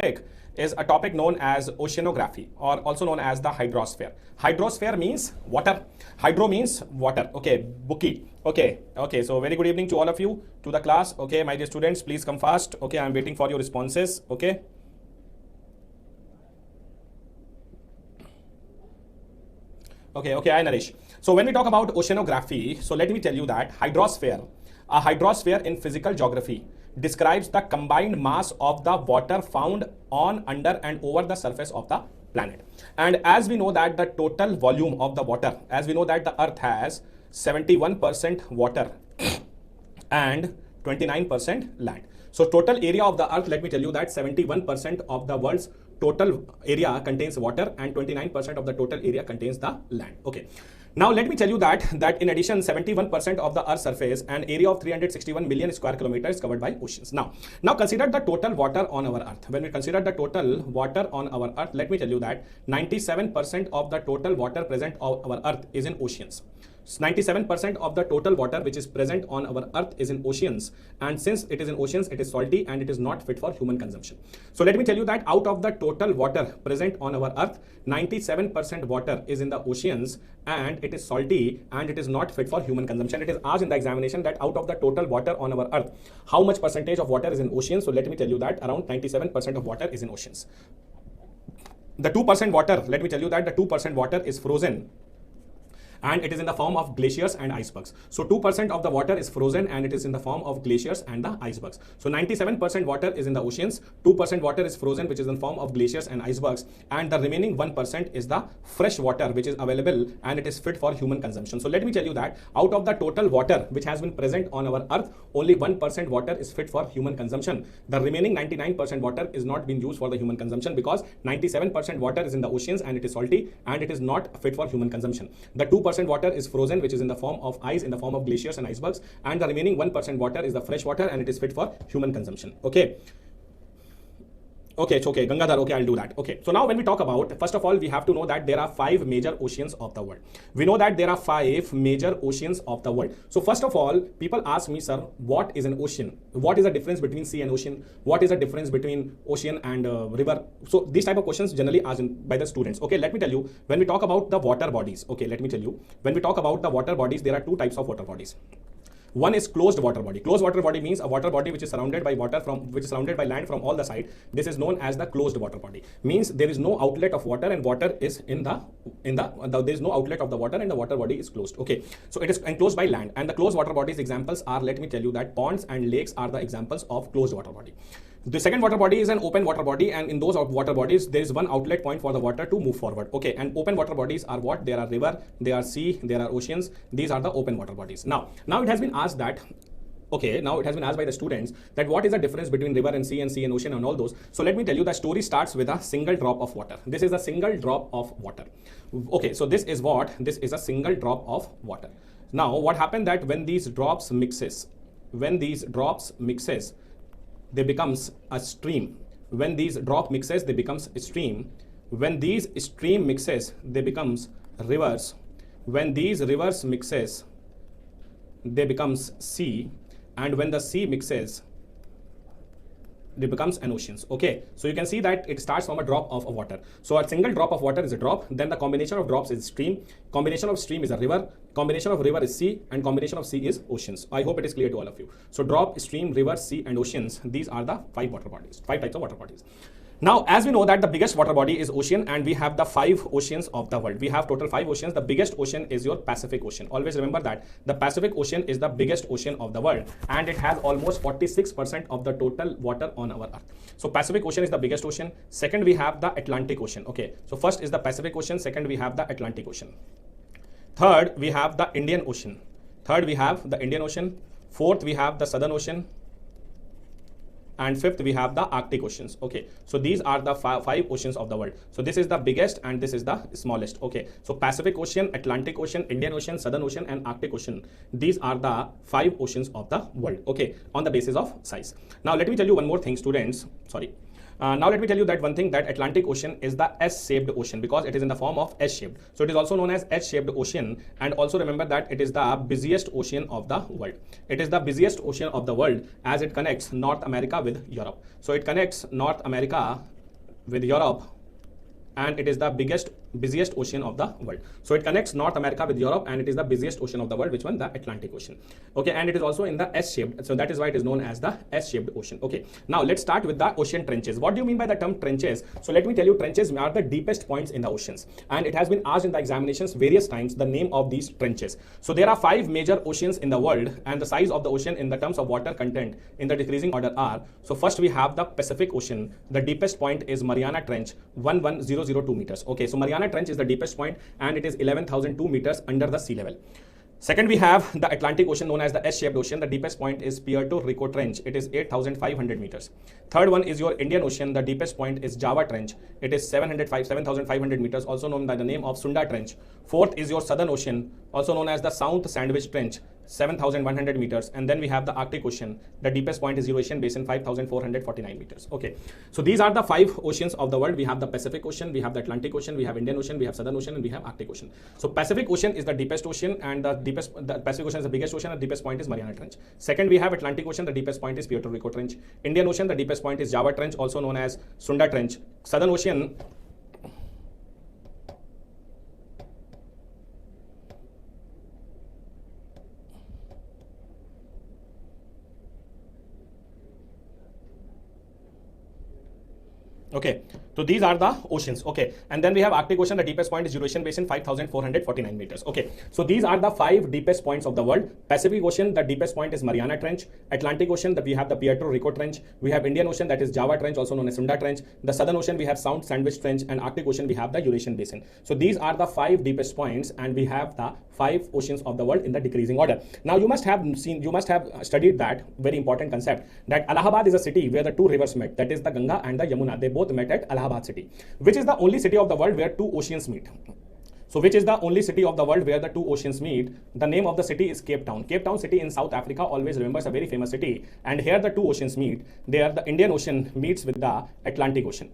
topic is a topic known as oceanography or also known as the hydrosphere. Hydrosphere means water. Hydro means water. Okay, Buki. Okay. So very good evening to all of you, to the class. Okay, my dear students, please come fast. Okay, I'm waiting for your responses. Okay. Hi Naresh. So when we talk about oceanography, so let me tell you that a hydrosphere in physical geography describes the combined mass of the water found on, under and over the surface of the planet. And as we know that the total volume of the water, as we know that the earth has 71% water and 29% land. So total area of the earth, let me tell you that 71% of the world's total area contains water and 29% of the total area contains the land. Okay. Now let me tell you that in addition 71% of the earth's surface and area of 361 million square kilometers is covered by oceans. Now consider the total water on our earth. When we consider the total water on our earth, let me tell you that 97% of the total water present on our earth is in oceans. 97% of the total water which is present on our earth is in oceans, and since it is in oceans, it is salty and it is not fit for human consumption. So let me tell you that out of the total water present on our earth, 97% water is in the oceans and it is salty and it is not fit for human consumption. It is asked in the examination that out of the total water on our earth, how much percentage of water is in oceans? So let me tell you that around 97% of water is in oceans. The 2% water, let me tell you that the 2% water is frozen and it is in the form of glaciers and icebergs. So 2% of the water is frozen and it is in the form of glaciers and the icebergs. So 97% water is in the oceans, 2% water is frozen which is in the form of glaciers and icebergs, and the remaining 1% is the fresh water which is available and it is fit for human consumption. So let me tell you that out of the total water which has been present on our earth, only 1% water is fit for human consumption. The remaining 99% water is not being used for the human consumption because 97% water is in the oceans and it is salty and it is not fit for human consumption. The 2% water is frozen which is in the form of ice, in the form of glaciers and icebergs, and the remaining 1% water is the fresh water and it is fit for human consumption. Okay, it's okay, Gangadhar, okay, I'll do that. Okay, so now when we talk about, first of all, we have to know that there are 5 major oceans of the world. We know that there are 5 major oceans of the world. So first of all, people ask me, sir, what is an ocean? What is the difference between sea and ocean? What is the difference between ocean and river? So these type of questions generally asked by the students. Okay, let me tell you, when we talk about the water bodies, okay, let me tell you, when we talk about the water bodies, there are 2 types of water bodies. One is closed water body. Closed water body means a water body which is surrounded by land from all the side. This is known as the closed water body. Means there is no outlet of water and water is there is no outlet of the water and the water body is closed. Okay, so it is enclosed by land, and the closed water bodies examples are, let me tell you that ponds and lakes are the examples of closed water body. The second water body is an open water body, and in those water bodies there is one outlet point for the water to move forward. Okay, and open water bodies are what? There are river, there are sea, there are oceans. These are the open water bodies. Now it has been asked that, okay, now it has been asked by the students that what is the difference between river and sea and ocean and all those. So let me tell you, the story starts with a single drop of water. This is a single drop of water. Okay, so this is what? This is a single drop of water. Now what happened that when these drops mixes, they becomes a stream. When these drop mixes, they becomes a stream. When these stream mixes, they becomes rivers. When these rivers mixes, they becomes sea. And when the sea mixes, it becomes an oceans. Okay, so you can see that it starts from a drop of water. So a single drop of water is a drop, then the combination of drops is stream, combination of stream is a river, combination of river is sea, and combination of sea is oceans. I hope it is clear to all of you. So drop, stream, river, sea and oceans, these are the 5 water bodies, 5 types of water bodies. Now, as we know that the biggest water body is ocean, and we have the 5 oceans of the world. We have total 5 oceans. The biggest ocean is your Pacific Ocean. Always remember that the Pacific Ocean is the biggest ocean of the world, and it has almost 46% of the total water on our earth. So Pacific Ocean is the biggest ocean. Second, we have the Atlantic Ocean. Okay, so first is the Pacific Ocean. Second, we have the Atlantic Ocean. Third, we have the Indian Ocean. Fourth, we have the Southern Ocean. And fifth, we have the Arctic Oceans. Okay, so these are the 5 oceans of the world. So this is the biggest and this is the smallest. Okay, so Pacific Ocean, Atlantic Ocean, Indian Ocean, Southern Ocean and Arctic Ocean, these are the 5 oceans of the world. Okay, on the basis of size. Now let me tell you one more thing, students. Now let me tell you that one thing, that Atlantic Ocean is the S-shaped ocean because it is in the form of S-shaped. So it is also known as S-shaped ocean, and also remember that it is the busiest ocean of the world. It is the busiest ocean of the world as it connects North America with Europe. So it connects North America with Europe, and it is the busiest ocean of the world. So it connects North America with Europe, and it is the busiest ocean of the world. Which one? The Atlantic Ocean. Okay, and it is also in the S-shaped, so that is why it is known as the S-shaped ocean. Okay, now let's start with the ocean trenches. What do you mean by the term trenches? So let me tell you, trenches are the deepest points in the oceans, and it has been asked in the examinations various times the name of these trenches. So there are 5 major oceans in the world, and the size of the ocean in the terms of water content in the decreasing order are. So first we have the Pacific Ocean. The deepest point is Mariana Trench, 11,002 meters. Okay, so Mariana Trench is the deepest point, and it is 11,002 meters under the sea level. Second, we have the Atlantic Ocean, known as the S-shaped ocean. The deepest point is Puerto Rico Trench. It is 8,500 meters. Third one is your Indian Ocean. The deepest point is Java Trench. It is 7,500 meters, also known by the name of Sunda Trench. Fourth is your Southern Ocean, also known as the South Sandwich Trench, 7,100 meters. And then we have the Arctic Ocean. The deepest point is Eurasian Basin, 5,449 meters. Okay, so these are the 5 oceans of the world. We have the Pacific Ocean, we have the Atlantic Ocean, we have Indian Ocean, we have Southern Ocean, and we have Arctic Ocean. So Pacific Ocean is the deepest ocean, and the Pacific Ocean is the biggest ocean, and the deepest point is Mariana Trench. Second, we have Atlantic Ocean. The deepest point is Puerto Rico Trench. Indian Ocean, the deepest point is Java Trench, also known as Sunda Trench. Southern Ocean, okay, so these are the oceans. Okay, and then we have Arctic Ocean. The deepest point is Eurasian Basin, 5,449 meters. Okay, so these are the 5 deepest points of the world. Pacific Ocean, the deepest point is Mariana Trench. Atlantic Ocean, that we have the Puerto Rico Trench. We have Indian Ocean, that is Java Trench, also known as Sunda Trench. The Southern Ocean, we have South Sandwich Trench, and Arctic Ocean, we have the Eurasian Basin. So these are the 5 deepest points, and we have the 5 oceans of the world in the decreasing order. Now you must have studied that very important concept, that Allahabad is a city where the 2 rivers met, that is the Ganga and the Yamuna. They both met at Allahabad city, which is the only city of the world where 2 oceans meet. So which is the only city of the world where the 2 oceans meet? The name of the city is Cape Town. Cape Town city in South Africa, always remember, is a very famous city, and here the 2 oceans meet. There the Indian Ocean meets with the Atlantic Ocean.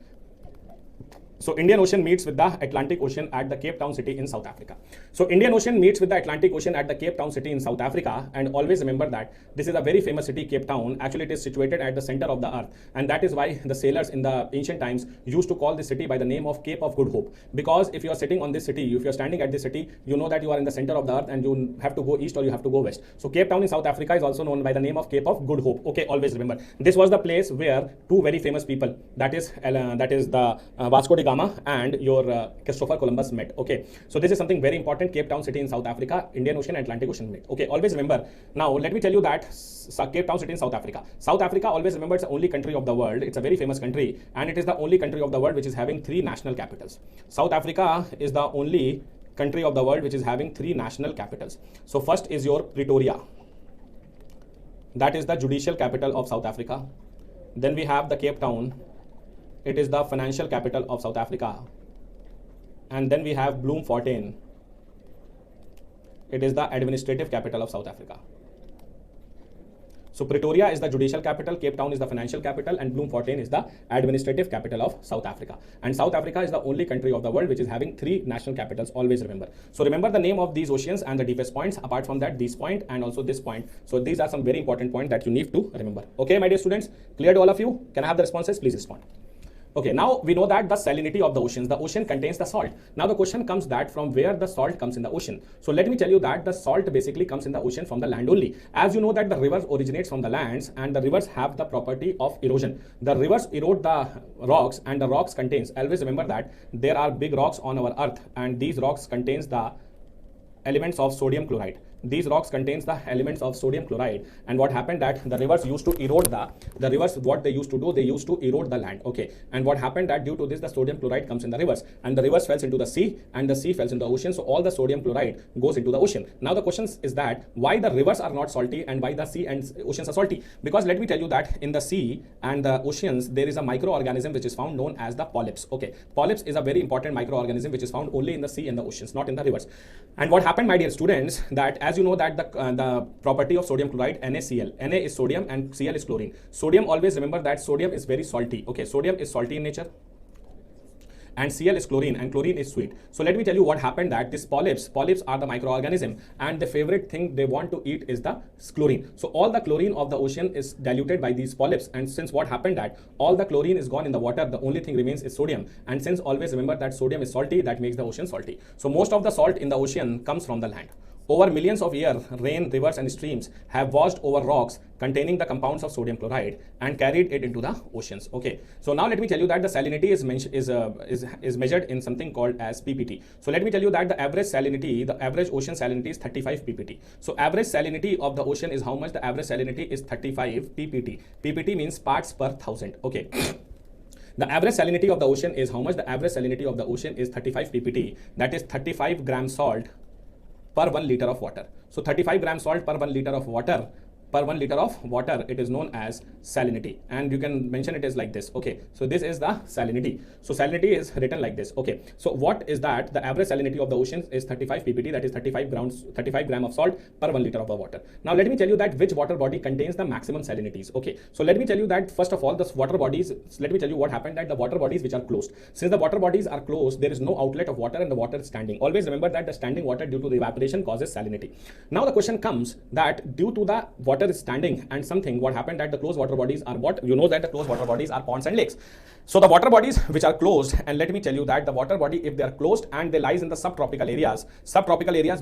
So Indian Ocean meets with the Atlantic Ocean at the Cape Town city in South Africa. So Indian Ocean meets with the Atlantic Ocean at the Cape Town city in South Africa, and always remember that this is a very famous city, Cape Town. Actually, it is situated at the center of the earth, and that is why the sailors in the ancient times used to call this city by the name of Cape of Good Hope, because if you are sitting on this city, if you are standing at this city, you know that you are in the center of the earth and you have to go east or you have to go west. So Cape Town in South Africa is also known by the name of Cape of Good Hope. Okay, always remember, this was the place where 2 very famous people, that is the Vasco da Gama and Christopher Columbus met. Okay, so this is something very important. Cape Town city in South Africa, Indian Ocean, Atlantic Ocean met. Okay, always remember. Now let me tell you that Cape Town city in South Africa. South Africa, always remember, it's the only country of the world. It's a very famous country, and it is the only country of the world which is having 3 national capitals. South Africa is the only country of the world which is having 3 national capitals. So first is your Pretoria. That is the judicial capital of South Africa. Then we have the Cape Town. It is the financial capital of South Africa. And then we have Bloemfontein. It is the administrative capital of South Africa. So Pretoria is the judicial capital, Cape Town is the financial capital, and Bloemfontein is the administrative capital of South Africa. And South Africa is the only country of the world which is having 3 national capitals, always remember. So remember the name of these oceans and the deepest points. Apart from that, this point and also this point. So these are some very important points that you need to remember. Okay, my dear students, clear to all of you? Can I have the responses? Please respond. Okay, now we know that the salinity of the ocean contains the salt. Now the question comes that from where the salt comes in the ocean. So let me tell you that the salt basically comes in the ocean from the land only. As you know that the rivers originates from the lands, and the rivers have the property of erosion. The rivers erode the rocks, and the rocks contains, always remember that there are big rocks on our earth, and these rocks contains the elements of sodium chloride. These rocks contains the elements of sodium chloride, and what happened that the rivers used to erode the rivers, what they used to do, they used to erode the land. Okay, and what happened that due to this, the sodium chloride comes in the rivers, and the rivers falls into the sea, and the sea falls into the ocean. So all the sodium chloride goes into the ocean. Now the question is that why the rivers are not salty and why the sea and oceans are salty? Because let me tell you that in the sea and the oceans there is a microorganism which is found known as the polyps. Okay, polyps is a very important microorganism which is found only in the sea and the oceans, not in the rivers. And what happened, my dear students, that as you know that the property of sodium chloride, NaCl. Na is sodium and Cl is chlorine. Sodium, always remember that sodium is very salty. Okay, sodium is salty in nature, and Cl is chlorine, and chlorine is sweet. So let me tell you what happened, that these polyps are the microorganism, and the favorite thing they want to eat is the chlorine. So all the chlorine of the ocean is diluted by these polyps, and since what happened that all the chlorine is gone in the water, the only thing remains is sodium. And since always remember that sodium is salty, that makes the ocean salty. So most of the salt in the ocean comes from the land. Over millions of years, rain, rivers and streams have washed over rocks containing the compounds of sodium chloride and carried it into the oceans. Okay, so now let me tell you that the salinity is measured in something called as ppt. So let me tell you that the average salinity, the average ocean salinity is 35 ppt. So average salinity of the ocean is how much? The average salinity is 35 ppt. Ppt means parts per thousand. Okay. The average salinity of the ocean is how much? The average salinity of the ocean is 35 ppt. That is 35 grams salt per 1 liter of water. So 35 grams salt per 1 liter of water, it is known as salinity, and you can mention it as like this. Okay, so this is the salinity. So salinity is written like this. Okay, so what is that? The average salinity of the ocean is 35 ppt, that is 35 gram of salt per 1 liter of the water. Now let me tell you that which water body contains the maximum salinities. Okay, so let me tell you that first of all, the water bodies, let me tell you what happened, that the water bodies which are closed, since the water bodies are closed, there is no outlet of water and the water is standing. Always remember that the standing water due to the evaporation causes salinity. Now the question comes that due to the water is standing and something, what happened that the closed water bodies are what? You know that the closed water bodies are ponds and lakes. So the water bodies which are closed, and let me tell you that the water body, if they are closed and they lies in the subtropical areas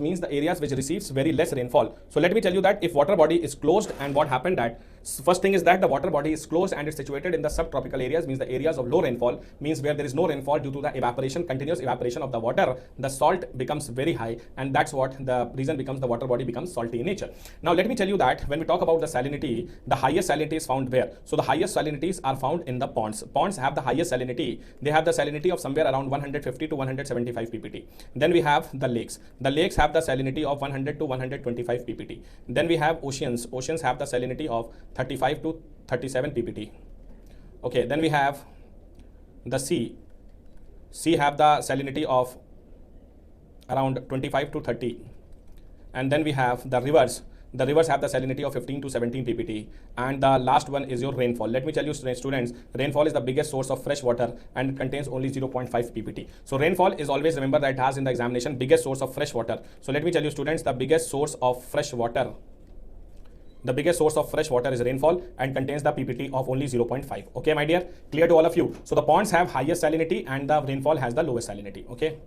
means the areas which receives very less rainfall. So let me tell you that if water body is closed, and what happened that first thing is that the water body is closed and it's situated in the subtropical areas, means the areas of low rainfall, means where there is no rainfall due to the evaporation, continuous evaporation of the water, the salt becomes very high, and that's what the reason becomes the water body becomes salty in nature. Now let me tell you that when we talk about the salinity, the highest salinity is found where? So the highest salinities are found in the ponds. Ponds have the highest salinity. They have the salinity of somewhere around 150 to 175 ppt. Then we have the lakes. The lakes have the salinity of 100 to 125 ppt. Then we have oceans. Oceans have the salinity of 35 to 37 ppt. Okay, then we have the sea. Sea have the salinity of around 25 to 30. And then we have the rivers. The rivers have the salinity of 15 to 17 ppt. And the last one is your rainfall. Let me tell you students, rainfall is the biggest source of fresh water and it contains only 0.5 ppt. So rainfall is always, remember that it has in the examination, biggest source of fresh water. So let me tell you students, the biggest source of fresh water is rainfall and contains the ppt of only 0.5. Okay, my dear, clear to all of you? So the ponds have highest salinity and the rainfall has the lowest salinity. Okay.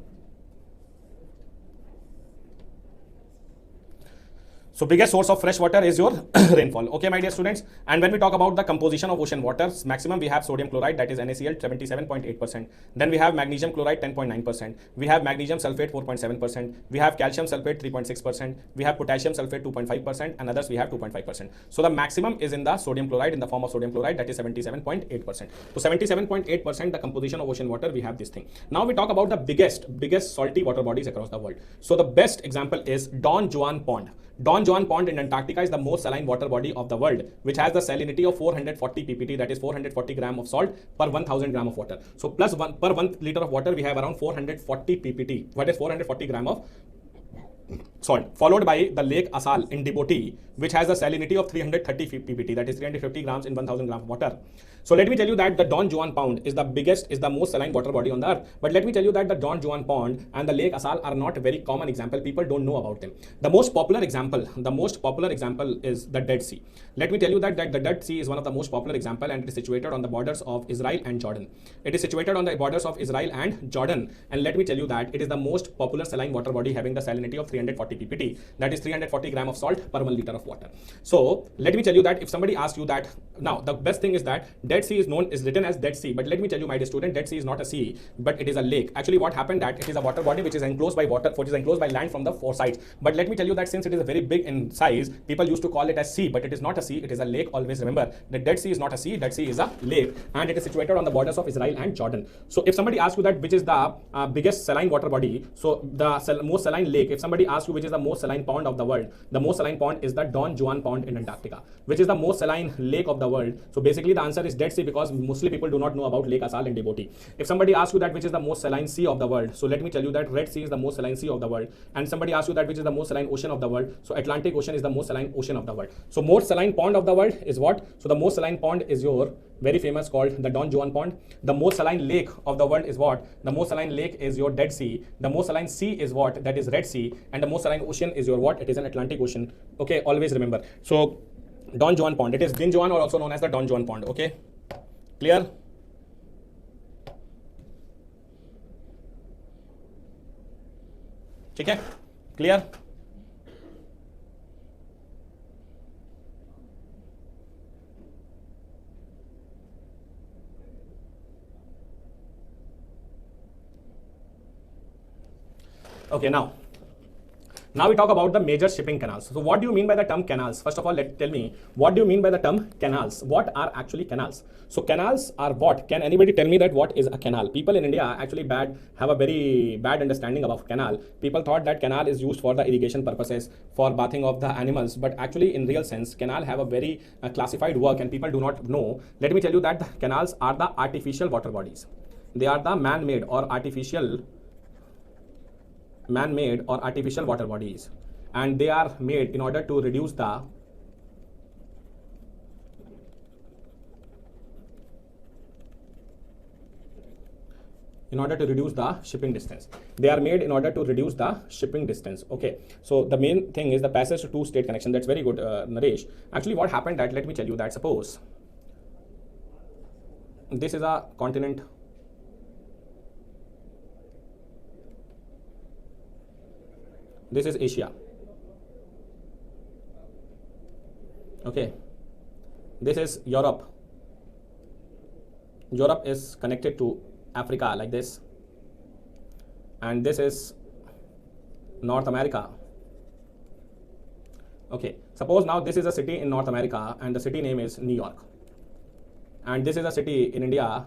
So biggest source of fresh water is your rainfall. Okay, my dear students. And when we talk about the composition of ocean waters, maximum we have sodium chloride, that is NaCl 77.8%. Then we have magnesium chloride 10.9%. We have magnesium sulfate 4.7%. We have calcium sulfate 3.6%. We have potassium sulfate 2.5%, and others we have 2.5%. So the maximum is in the sodium chloride, in the form of sodium chloride, that is 77.8%. So 77.8% the composition of ocean water, we have this thing. Now we talk about the biggest salty water bodies across the world. So the best example is Don Juan Pond. Don Juan Pond in Antarctica is the most saline water body of the world, which has the salinity of 440 ppt, that is 440 gram of salt per 1000 gram of water. So plus one per 1 liter of water, we have around 440 ppt. What is 440 gram of salt? Followed by the Lake Assal in Djibouti, which has a salinity of 330 ppt, that is 350 grams in 1000 grams of water. So let me tell you that the Don Juan Pond is the most saline water body on the earth. But let me tell you that the Don Juan Pond and the Lake Assal are not a very common example. People don't know about them. The most popular example is the Dead Sea. Let me tell you that the Dead Sea is one of the most popular example, and it is situated on the borders of Israel and Jordan. It is situated on the borders of Israel and Jordan. And let me tell you that it is the most popular saline water body having the salinity of 340 ppt, that is 340 gram of salt per 1 liter of water. So let me tell you that if somebody asks you that, now the best thing is that Dead Sea is written as Dead Sea, but let me tell you, my dear student, Dead Sea is not a sea, but it is a lake. Actually, what happened that it is a water body which is enclosed by water, which is enclosed by land from the four sides. But let me tell you that since it is very big in size, people used to call it as sea, but it is not a sea, it is a lake. Always remember, the Dead Sea is not a sea, Dead Sea is a lake, and it is situated on the borders of Israel and Jordan. So if somebody asks you that which is the biggest saline water body, so the most saline lake, if somebody asks you which which is the most saline pond of the world, the most saline pond is the Don Juan Pond in Antarctica. Which is the most saline lake of the world? So basically the answer is Dead Sea, because mostly people do not know about Lake Assal and Djibouti. If somebody asks you that which is the most saline sea of the world, so let me tell you that Red Sea is the most saline sea of the world. And somebody asks you that which is the most saline ocean of the world, so Atlantic Ocean is the most saline ocean of the world. So most saline pond of the world is what? So the most saline pond is your very famous called the Don Juan Pond. The most saline lake of the world is what? The most saline lake is your Dead Sea. The most saline sea is what? That is Red Sea. And the most saline ocean is your what? It is an Atlantic Ocean. Okay, always remember. So Don Juan Pond, it is Din Juan, or also known as the Don Juan Pond. Okay, clear? Okay, clear? Okay, now we talk about the major shipping canals. So what do you mean by the term canals? First of all, tell me, what do you mean by the term canals? What are actually canals? So canals are what? Can anybody tell me that what is a canal? People in India actually have a very bad understanding about canal. People thought that canal is used for the irrigation purposes, for bathing of the animals, but actually in real sense, canal have a very classified work and people do not know. Let me tell you that the canals are the artificial water bodies. They are the man-made or artificial water bodies, and they are made in order to reduce the shipping distance. They are made in order to reduce the shipping distance. Okay, so the main thing is the passage to state connection. That's very good, Naresh. Actually, what happened that, let me tell you that, suppose this is a continent, this is Asia. Okay, this is Europe. Europe is connected to Africa like this, and this is North America. Okay, suppose now this is a city in North America and the city name is New York, and this is a city in India,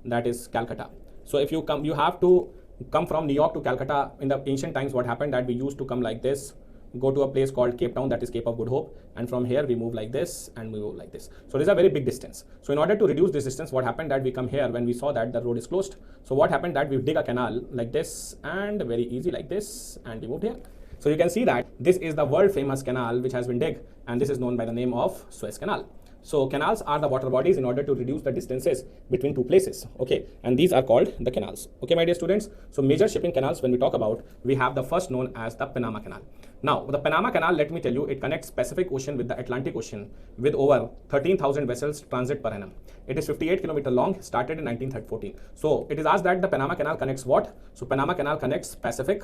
that is Calcutta. So if you come, you have to come from New York to Calcutta. In the ancient times, what happened that we used to come like this, go to a place called Cape Town, that is Cape of Good Hope, and from here we move like this and we move like this. So this is a very big distance. So in order to reduce this distance, what happened that we come here when we saw that the road is closed. So what happened that we dig a canal like this and very easy like this, and we moved here. So you can see that this is the world famous canal which has been dug, and this is known by the name of Suez Canal. So canals are the water bodies in order to reduce the distances between two places. Okay, and these are called the canals. Okay, my dear students. So major shipping canals, when we talk about, we have the first known as the Panama Canal. Now the Panama Canal, let me tell you, it connects Pacific Ocean with the Atlantic Ocean with over 13,000 vessels transit per annum. It is 58 kilometers long, started in 1914. So it is asked that the Panama Canal connects what? So Panama Canal connects Pacific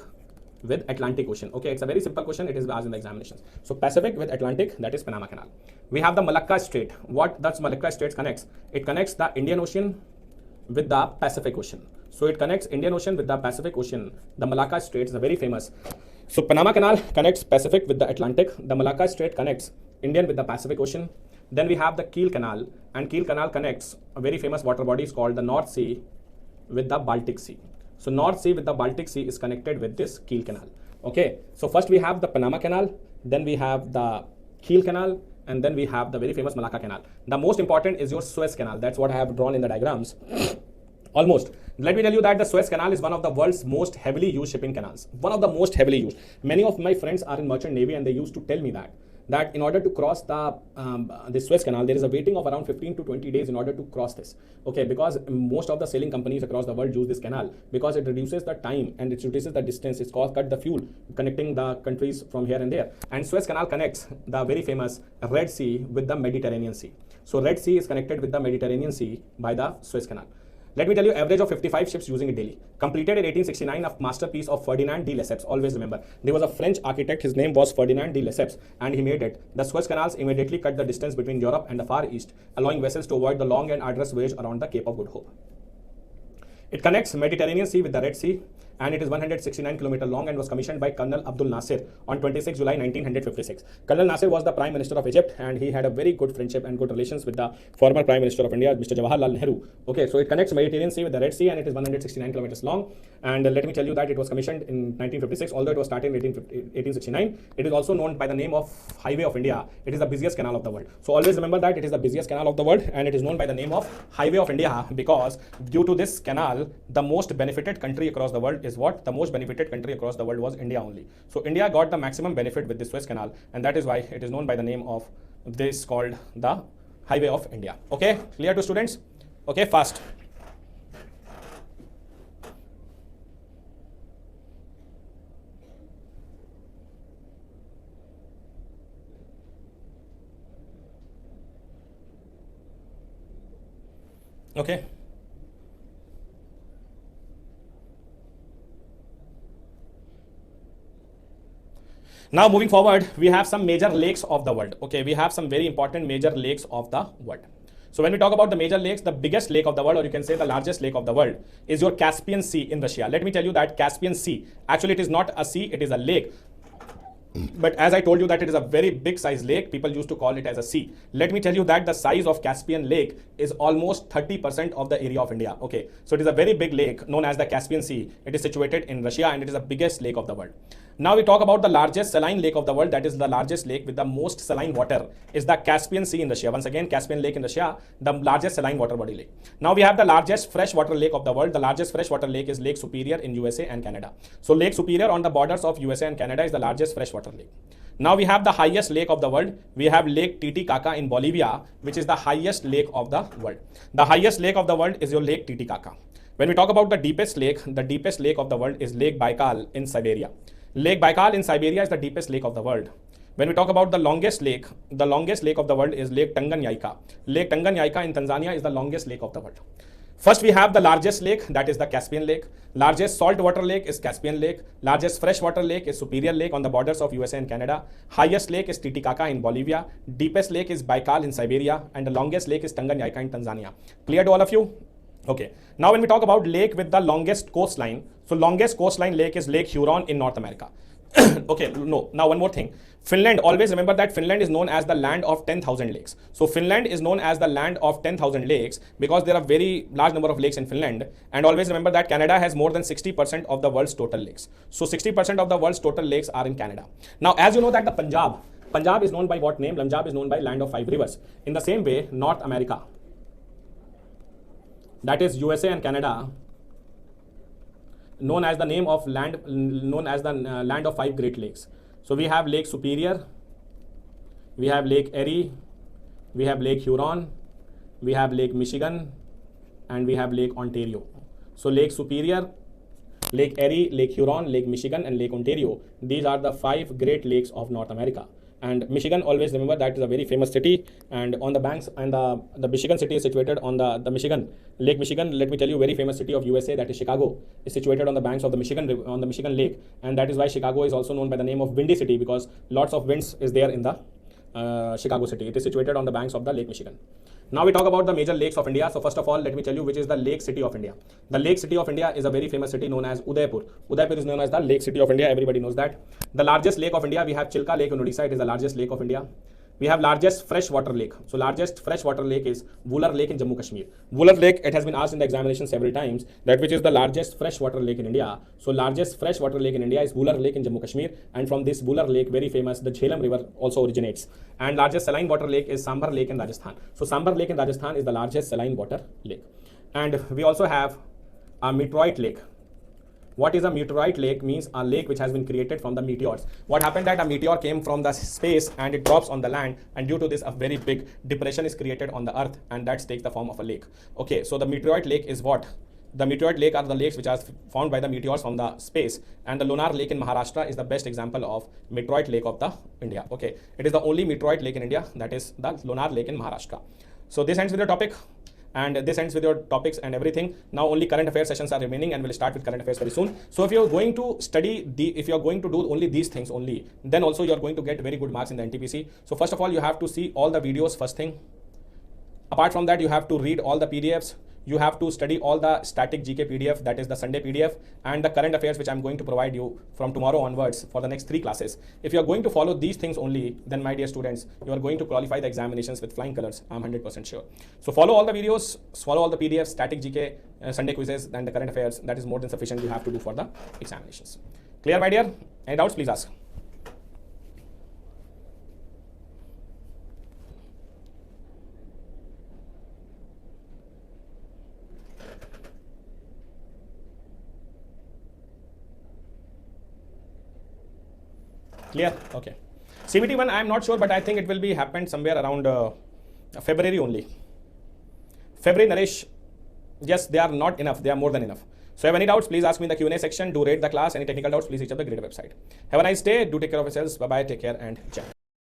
with Atlantic Ocean. Okay, it's a very simple question. It is asked in the examinations. So Pacific with Atlantic, that is Panama Canal. We have the Malacca Strait. What does Malacca Strait connects? It connects the Indian Ocean with the Pacific Ocean. So it connects Indian Ocean with the Pacific Ocean. The Malacca Strait is a very famous. So Panama Canal connects Pacific with the Atlantic. The Malacca Strait connects Indian with the Pacific Ocean. Then we have the Kiel Canal, and Kiel Canal connects a very famous water body called the North Sea with the Baltic Sea. So North Sea with the Baltic Sea is connected with this Kiel Canal. Okay, so first we have the Panama Canal, then we have the Kiel Canal, and then we have the very famous Malacca Canal. The most important is your Suez Canal. That's what I have drawn in the diagrams. Almost. Let me tell you that the Suez Canal is one of the world's most heavily used shipping canals. One of the most heavily used. Many of my friends are in merchant navy and they used to tell me that in order to cross the Suez Canal, there is a waiting of around 15 to 20 days in order to cross this. Okay, because most of the sailing companies across the world use this canal because it reduces the time and it reduces the distance. It's cut the fuel connecting the countries from here and there. And Suez Canal connects the very famous Red Sea with the Mediterranean Sea. So Red Sea is connected with the Mediterranean Sea by the Suez Canal. Let me tell you, average of 55 ships using it daily. Completed in 1869, a masterpiece of Ferdinand de Lesseps. Always remember, there was a French architect, his name was Ferdinand de Lesseps, and he made it. The Suez Canals immediately cut the distance between Europe and the Far East, allowing vessels to avoid the long and arduous voyage around the Cape of Good Hope. It connects Mediterranean Sea with the Red Sea, and it is 169 kilometers long and was commissioned by Colonel Abdul Nasir on 26 July 1956. Colonel Nasir was the Prime Minister of Egypt, and he had a very good friendship and good relations with the former Prime Minister of India, Mr. Jawaharlal Nehru. Okay, so it connects Mediterranean Sea with the Red Sea, and it is 169 kilometers long. And let me tell you that it was commissioned in 1956, although it was started in 1869. It is also known by the name of Highway of India. It is the busiest canal of the world. So always remember that it is the busiest canal of the world, and it is known by the name of Highway of India because due to this canal, the most benefited country across the world is what? The most benefited country across the world was India only. So India got the maximum benefit with this Suez Canal, and that is why it is known by the name of this called the Highway of India. Okay, clear to students? Okay, fast. Okay. Now moving forward, we have some major lakes of the world. Okay, we have some very important major lakes of the world. So when we talk about the major lakes, the biggest lake of the world, or you can say the largest lake of the world, is your Caspian Sea in Russia. Let me tell you that Caspian Sea, actually it is not a sea, it is a lake. But as I told you that it is a very big size lake, people used to call it as a sea. Let me tell you that the size of Caspian Lake is almost 30% of the area of India. Okay, so it is a very big lake known as the Caspian Sea. It is situated in Russia, and it is the biggest lake of the world. Now we talk about the largest saline lake of the world, that is the largest lake with the most saline water is the Caspian Sea in Russia. Once again, Caspian Lake in Russia, the largest saline water body lake. Now we have the largest freshwater lake of the world. The largest freshwater lake is Lake Superior in USA and Canada. So Lake Superior on the borders of USA and Canada is the largest freshwater lake. Now we have the highest lake of the world. We have Lake Titicaca in Bolivia, which is the highest lake of the world. The highest lake of the world is your Lake Titicaca. When we talk about the deepest lake of the world is Lake Baikal in Siberia. Lake Baikal in Siberia is the deepest lake of the world. When we talk about the longest lake of the world is Lake Tanganyika. Lake Tanganyika in Tanzania is the longest lake of the world. First, we have the largest lake, that is the Caspian Lake. Largest saltwater lake is Caspian Lake. Largest freshwater lake is Superior Lake on the borders of USA and Canada. Highest lake is Titicaca in Bolivia. Deepest lake is Baikal in Siberia. And the longest lake is Tanganyika in Tanzania. Clear to all of you? Okay. Now, when we talk about lake with the longest coastline, so longest coastline lake is Lake Huron in North America. Okay, no. Now, one more thing. Finland, always remember that Finland is known as the land of 10,000 lakes. So Finland is known as the land of 10,000 lakes because there are very large number of lakes in Finland. And always remember that Canada has more than 60% of the world's total lakes. So 60% of the world's total lakes are in Canada. Now, as you know that the Punjab is known by what name? Punjab is known by land of 5 rivers. In the same way, North America, that is USA and Canada, known as the name of land, known as the land of 5 Great Lakes. So we have Lake Superior, we have Lake Erie, we have Lake Huron, we have Lake Michigan, and we have Lake Ontario. So Lake Superior, Lake Erie, Lake Huron, Lake Michigan, and Lake Ontario. These are the 5 Great Lakes of North America. And Michigan, always remember that is a very famous city, and on the banks, and the Michigan city is situated on the Michigan, Lake Michigan. Let me tell you, very famous city of USA, that is Chicago, is situated on the banks of the Michigan Lake, and that is why Chicago is also known by the name of Windy City, because lots of winds is there in the Chicago city. It is situated on the banks of the Lake Michigan. Now we talk about the major lakes of India. So first of all, let me tell you which is the lake city of India. The lake city of India is a very famous city known as Udaipur. Udaipur is known as the lake city of India. Everybody knows that. The largest lake of India, we have Chilka Lake in Odisha. It is the largest lake of India. We have largest freshwater lake. So largest freshwater lake is Vular Lake in Jammu Kashmir. Vular Lake, it has been asked in the examination several times that which is the largest freshwater lake in India. So largest freshwater lake in India is Vular Lake in Jammu Kashmir, and from this Vular Lake, very famous, the Jhelum River also originates. And largest saline water lake is Sambar Lake in Rajasthan. So Sambar Lake in Rajasthan is the largest saline water lake. And we also have a meteorite lake. What is a meteorite lake? Means a lake which has been created from the meteors. What happened that a meteor came from the space and it drops on the land, and due to this a very big depression is created on the earth, and that takes the form of a lake. Okay, so the meteorite lake is what? The meteorite lake are the lakes which are found by the meteors from the space, and the Lonar Lake in Maharashtra is the best example of meteorite lake of the India. Okay, it is the only meteorite lake in India, that is the Lonar Lake in Maharashtra. So this ends with your topic. And this ends with your topics and everything. Now only current affairs sessions are remaining, and we'll start with current affairs very soon. So if you're going to study if you're going to do only these things only, then also you're going to get very good marks in the NTPC. So first of all, you have to see all the videos first thing. Apart from that, you have to read all the PDFs. you have to study all the static GK PDF, that is the Sunday PDF, and the current affairs which I'm going to provide you from tomorrow onwards for the next 3 classes. If you are going to follow these things only, then my dear students, you are going to qualify the examinations with flying colors. I'm 100% sure. So follow all the videos, follow all the PDFs, static GK, Sunday quizzes, and the current affairs. That is more than sufficient you have to do for the examinations. Clear, my dear? Any doubts, please ask. Clear? Okay. CBT 1, I am not sure, but I think it will be happened somewhere around February only. February, Naresh, yes, they are not enough. They are more than enough. So if you have any doubts, please ask me in the Q&A section. Do rate the class. Any technical doubts, please reach out the Graded website. Have a nice day. Do take care of yourselves. Bye-bye. Take care and ciao.